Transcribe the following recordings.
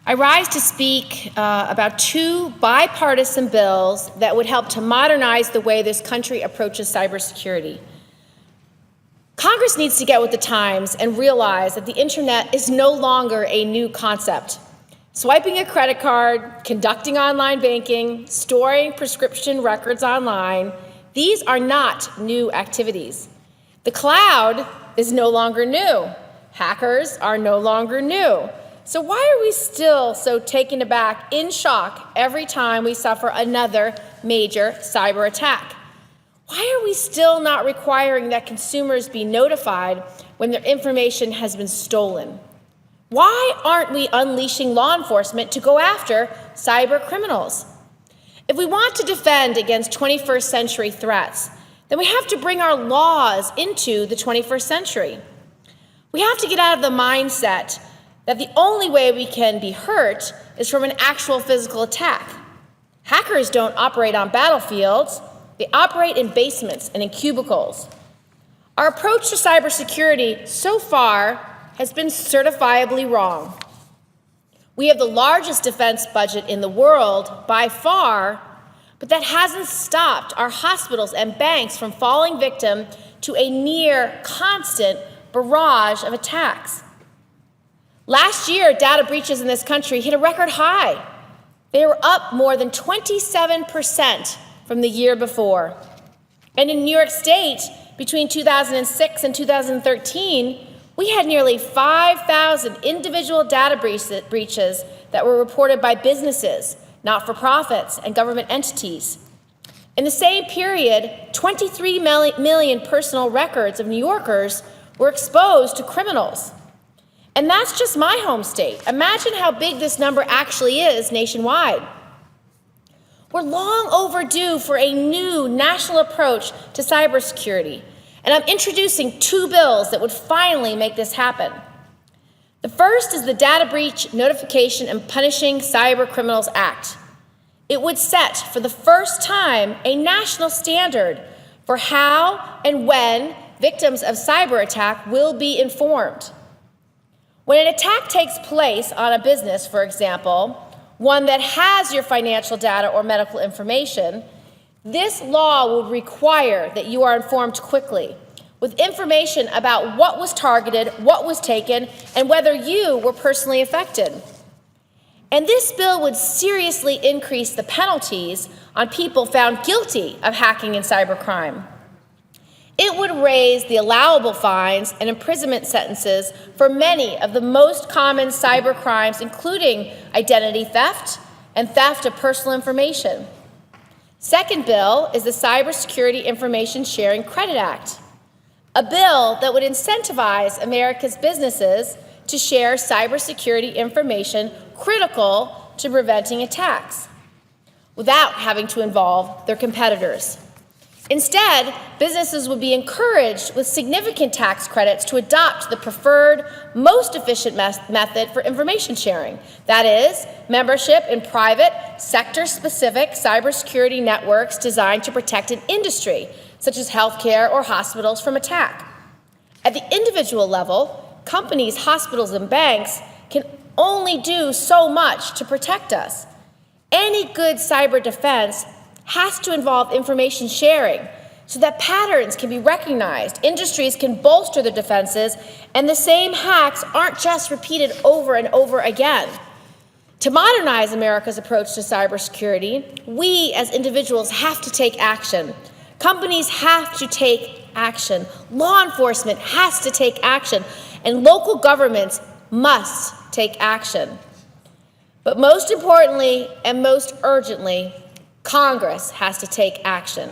I rise to speak about two bipartisan bills that would help to modernize the way this country approaches cybersecurity. Congress needs to get with the times and realize that the internet is no longer a new concept. Swiping a credit card, conducting online banking, storing prescription records online, these are not new activities. The cloud is no longer new. Hackers are no longer new. So why are we still so taken aback, in shock, every time we suffer another major cyber attack? Why are we still not requiring that consumers be notified when their information has been stolen? Why aren't we unleashing law enforcement to go after cyber criminals? If we want to defend against 21st century threats, then we have to bring our laws into the 21st century. We have to get out of the mindset that the only way we can be hurt is from an actual physical attack. Hackers don't operate on battlefields. They operate in basements and in cubicles. Our approach to cybersecurity so far has been certifiably wrong. We have the largest defense budget in the world by far, but that hasn't stopped our hospitals and banks from falling victim to a near constant barrage of attacks. Last year, data breaches in this country hit a record high. They were up more than 27% from the year before. And in New York State, between 2006 and 2013, we had nearly 5,000 individual data breaches that were reported by businesses, not-for-profits, and government entities. In the same period, 23 million personal records of New Yorkers were exposed to criminals. And that's just my home state. Imagine how big this number actually is nationwide. We're long overdue for a new national approach to cybersecurity, and I'm introducing two bills that would finally make this happen. The first is the Data Breach Notification and Punishing Cyber Criminals Act. It would set, for the first time, a national standard for how and when victims of cyber attack will be informed. When an attack takes place on a business, for example, one that has your financial data or medical information, this law would require that you are informed quickly with information about what was targeted, what was taken, and whether you were personally affected. And this bill would seriously increase the penalties on people found guilty of hacking and cybercrime. It would raise the allowable fines and imprisonment sentences for many of the most common cyber crimes, including identity theft and theft of personal information. Second bill is the Cybersecurity Information Sharing Credit Act, a bill that would incentivize America's businesses to share cybersecurity information critical to preventing attacks without having to involve their competitors. Instead, businesses would be encouraged with significant tax credits to adopt the preferred, most efficient method for information sharing. That is, membership in private, sector-specific cybersecurity networks designed to protect an industry, such as healthcare or hospitals, from attack. At the individual level, companies, hospitals, and banks can only do so much to protect us. Any good cyber defense has to involve information sharing so that patterns can be recognized, industries can bolster their defenses, and the same hacks aren't just repeated over and over again. To modernize America's approach to cybersecurity, we as individuals have to take action. Companies have to take action. Law enforcement has to take action. And local governments must take action. But most importantly and most urgently, Congress has to take action.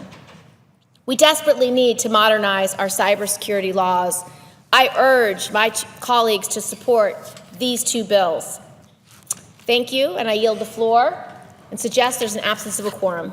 We desperately need to modernize our cybersecurity laws. I urge my colleagues to support these two bills. Thank you, and I yield the floor and suggest there's an absence of a quorum.